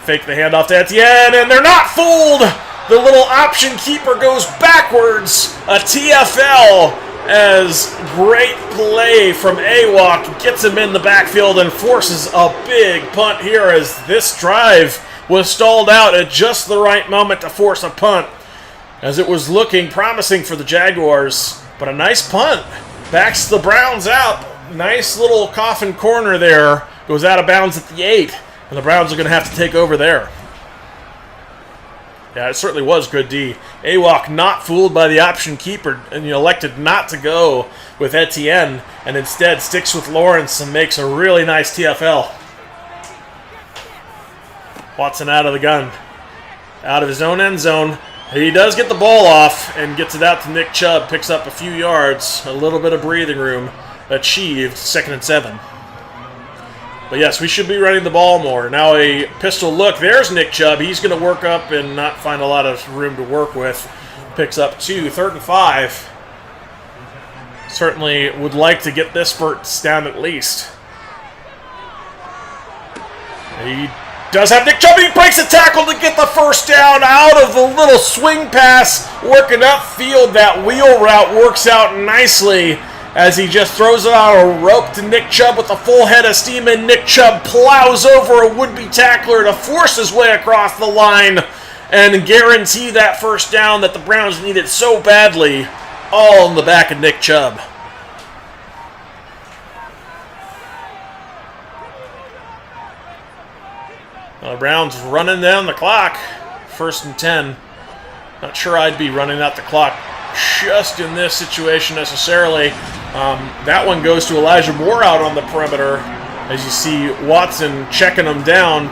Fake the handoff to Etienne, and they're not fooled! The little option keeper goes backwards. A TFL, as great play from Awok gets him in the backfield and forces a big punt here as this drive was stalled out at just the right moment to force a punt, as it was looking promising for the Jaguars. But a nice punt backs the Browns out. Nice little coffin corner there. Goes out of bounds at the 8, and the Browns are going to have to take over there. Yeah, it certainly was good D. Awok not fooled by the option keeper and elected not to go with Etienne and instead sticks with Lawrence and makes a really nice TFL. Watson out of the gun. Out of his own end zone. He does get the ball off and gets it out to Nick Chubb. Picks up a few yards. A little bit of breathing room achieved. 2nd and 7. But yes, we should be running the ball more. Now a pistol look. There's Nick Chubb. He's going to work up and not find a lot of room to work with. Picks up 2. 3rd and 5. Certainly would like to get this first down at least. He does have Nick Chubb. He breaks a tackle to get the first down out of the little swing pass. Working upfield. That wheel route works out nicely as he just throws it on a rope to Nick Chubb with a full head of steam, and Nick Chubb plows over a would-be tackler to force his way across the line and guarantee that first down that the Browns needed so badly, all in the back of Nick Chubb. The Browns running down the clock. 1st and 10. Not sure I'd be running out the clock just in this situation necessarily. That one goes to Elijah Moore out on the perimeter. As you see Watson checking him down,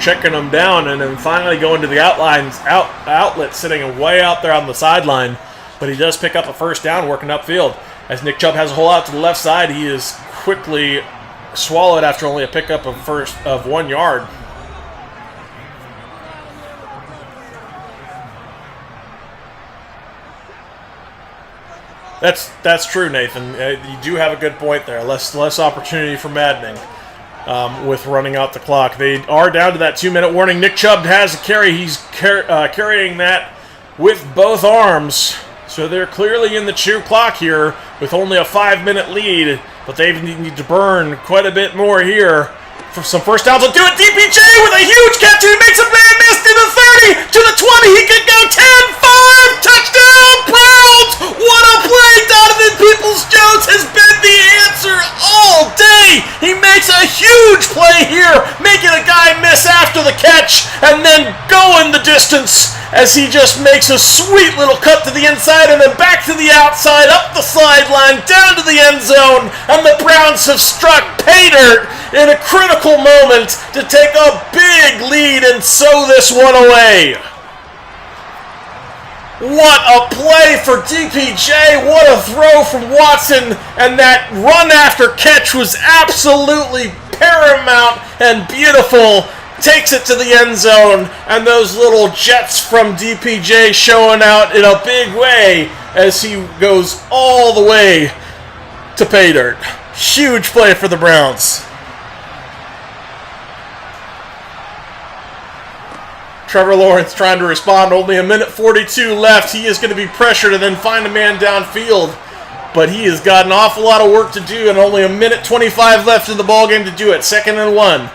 and then finally going to the outlet, sitting way out there on the sideline. But he does pick up a first down working upfield. As Nick Chubb has a hole out to the left side, he is quickly swallowed after only a pickup of 1 yard. That's true, Nathan. You do have a good point there. Less opportunity for maddening with running out the clock. They are down to that 2-minute warning. Nick Chubb has a carry. He's carrying that with both arms. So they're clearly in the chew clock here with only a 5-minute lead. But they need to burn quite a bit more here for some first downs. Will do it. DPJ with a huge catch. He makes a man miss to the 30, to the 20. He could go 10-5. Touchdown, Browns. What a play. Donovan Peoples-Jones has been the answer all day. He makes a huge play here, making a guy miss after the catch and then go in the distance as he just makes a sweet little cut to the inside and then back to the outside, up the sideline, down to the end zone, and the Browns have struck pay dirt in a critical moment to take a big lead and sew this one away. What a play for DPJ, what a throw from Watson, and that run after catch was absolutely paramount and beautiful. Takes it to the end zone, and those little jets from DPJ showing out in a big way as he goes all the way to pay dirt. Huge play for the Browns. Trevor Lawrence trying to respond. Only a minute 42 left. He is going to be pressured and then find a man downfield. But he has got an awful lot of work to do and only a minute 25 left in the ballgame to do it. 2nd and 1.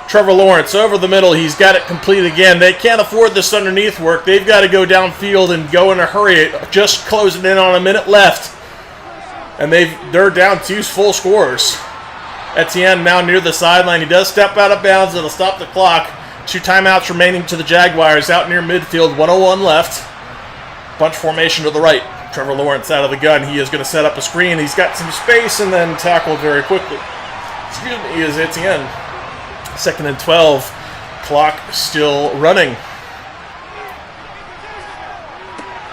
Trevor Lawrence over the middle. He's got it complete again. They can't afford this underneath work. They've got to go downfield and go in a hurry. Just closing in on a minute left. And they're down 2 full scores. Etienne now near the sideline. He does step out of bounds. It'll stop the clock. 2 timeouts remaining to the Jaguars out near midfield. 1:01 left. Bunch formation to the right. Trevor Lawrence out of the gun. He is going to set up a screen. He's got some space and then tackled very quickly. Excuse me, is Etienne. 2nd and 12. Clock still running.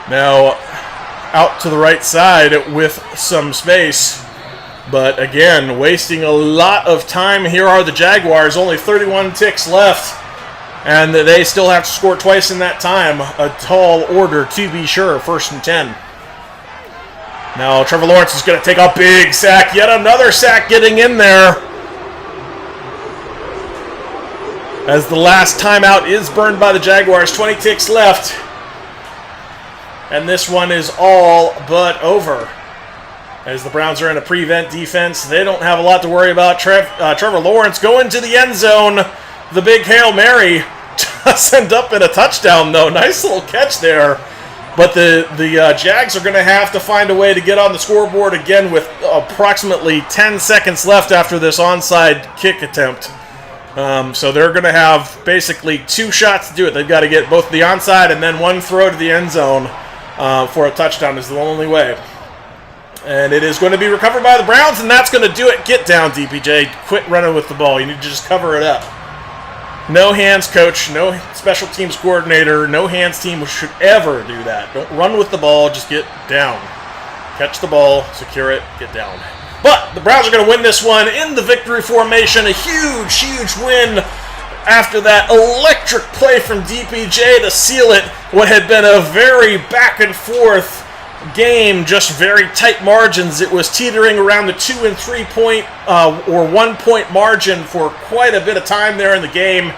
Now out to the right side with some space. But again, wasting a lot of time. Here are the Jaguars. Only 31 ticks left. And they still have to score twice in that time. A tall order to be sure. 1st and 10. Now Trevor Lawrence is going to take a big sack. Yet another sack getting in there. As the last timeout is burned by the Jaguars. 20 ticks left. And this one is all but over. As the Browns are in a prevent defense, they don't have a lot to worry about. Trevor Lawrence going to the end zone. The big Hail Mary does end up in a touchdown, though. Nice little catch there. But the Jags are going to have to find a way to get on the scoreboard again with approximately 10 seconds left after this onside kick attempt. So they're going to have basically 2 shots to do it. They've got to get both the onside and then one throw to the end zone for a touchdown is the only way. And it is going to be recovered by the Browns, and that's going to do it. Get down, DPJ. Quit running with the ball. You need to just cover it up. No hands coach, no special teams coordinator, no hands team should ever do that. Don't run with the ball, just get down. Catch the ball, secure it, get down. But the Browns are going to win this one in the victory formation. A huge, huge win after that electric play from DPJ to seal it. What had been a very back and forth game, just very tight margins. It was teetering around the 2 and 3 point or 1 point margin for quite a bit of time there in the game.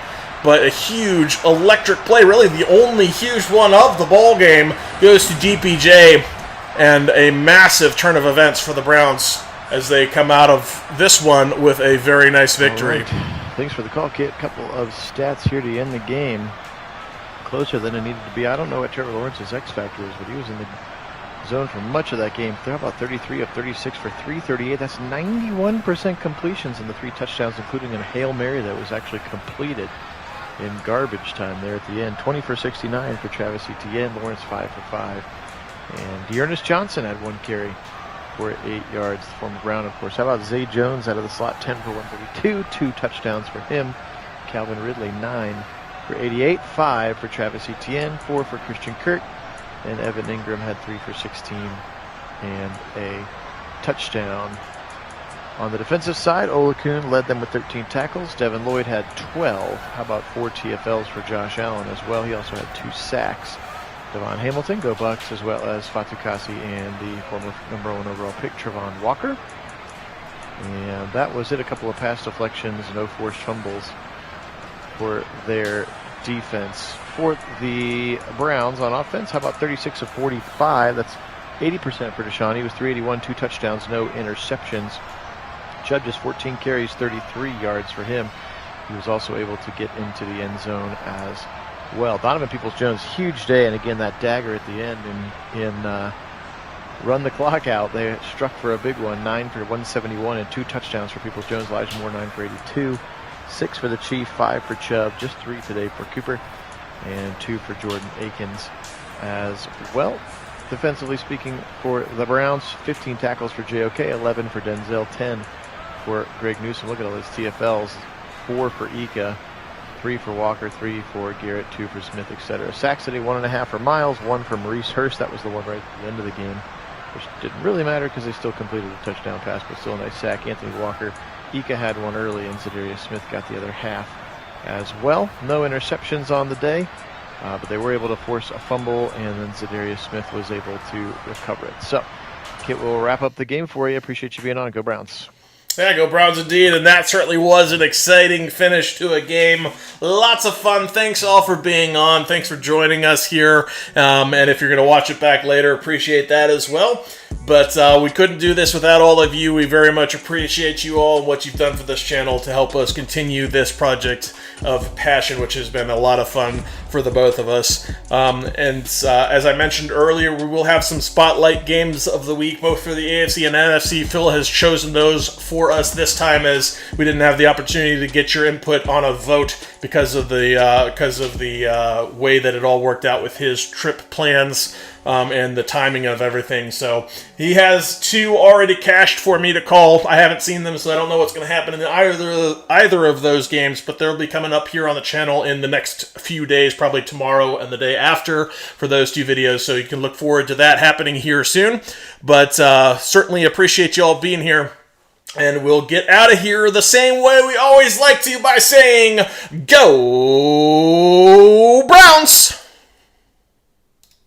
But a huge electric play, really the only huge one of the ball game, goes to DPJ, and a massive turn of events for the Browns as they come out of this one with a very nice victory. Right. Thanks for the call, Kit. A couple of stats here to end the game. Closer than it needed to be. I don't know what Trevor Lawrence's X factor is, but he was in the zone for much of that game. How about 33 of 36 for 338? That's 91% completions in the 3 touchdowns, including a Hail Mary that was actually completed in garbage time there at the end. 20 for 69 for Travis Etienne. Lawrence 5 for 5. And Dearness Johnson had 1 carry for 8 yards. The former Brown, of course. How about Zay Jones out of the slot? 10 for 132. 2 touchdowns for him. Calvin Ridley 9 for 88. 5 for Travis Etienne. 4 for Christian Kirk. And Evan Ingram had 3 for 16 and a touchdown. On the defensive side, Olakun led them with 13 tackles. Devin Lloyd had 12. How about 4 TFLs for Josh Allen as well? He also had 2 sacks. Devon Hamilton, go Bucks, as well as Fatukasi and the former number 1 overall pick, Trevon Walker. And that was it. A couple of pass deflections, no forced fumbles for their defense. For the Browns on offense, how about 36 of 45? That's 80% for Deshaun. He was 381, 2 touchdowns, no interceptions. Chubb just 14 carries, 33 yards for him. He was also able to get into the end zone as well. Donovan Peoples-Jones, huge day, and again that dagger at the end in run the clock out. They struck for a big one, 9 for 171 and 2 touchdowns for Peoples-Jones. Elijah Moore 9 for 82, 6 for the Chief, 5 for Chubb, just 3 today for Cooper, and 2 for Jordan Akins as well. Defensively speaking, for the Browns, 15 tackles for JOK, 11 for Denzel, 10 for Greg Newsome. Look at all these TFLs. 4 for Ika, 3 for Walker, 3 for Garrett, 2 for Smith, etc. Sacks today, 1.5 for Miles, 1 for Maurice Hurst. That was the one right at the end of the game, which didn't really matter because they still completed the touchdown pass, but still a nice sack. Anthony Walker, Ika had 1 early, and Za'Darius Smith got the other half as well. No interceptions on the day, but they were able to force a fumble, and then Za'Darius Smith was able to recover it. So, Kit will wrap up the game for you. Appreciate you being on. Go Browns. Yeah, go Browns indeed, and that certainly was an exciting finish to a game. Lots of fun. Thanks all for being on. Thanks for joining us here, and if you're going to watch it back later, appreciate that as well. But we couldn't do this without all of you. We very much appreciate you all and what you've done for this channel to help us continue this project of passion, which has been a lot of fun for the both of us. As I mentioned earlier, we will have some spotlight games of the week, both for the AFC and NFC. Phil has chosen those for us this time, as we didn't have the opportunity to get your input on a vote because of the way that it all worked out with his trip plans. And the timing of everything. So he has 2 already cached for me to call. I haven't seen them, so I don't know what's going to happen in either of those games, but they'll be coming up here on the channel in the next few days, probably tomorrow and the day after for those 2 videos, so you can look forward to that happening here soon. But certainly appreciate you all being here. And we'll get out of here the same way we always like to, by saying, Go Browns!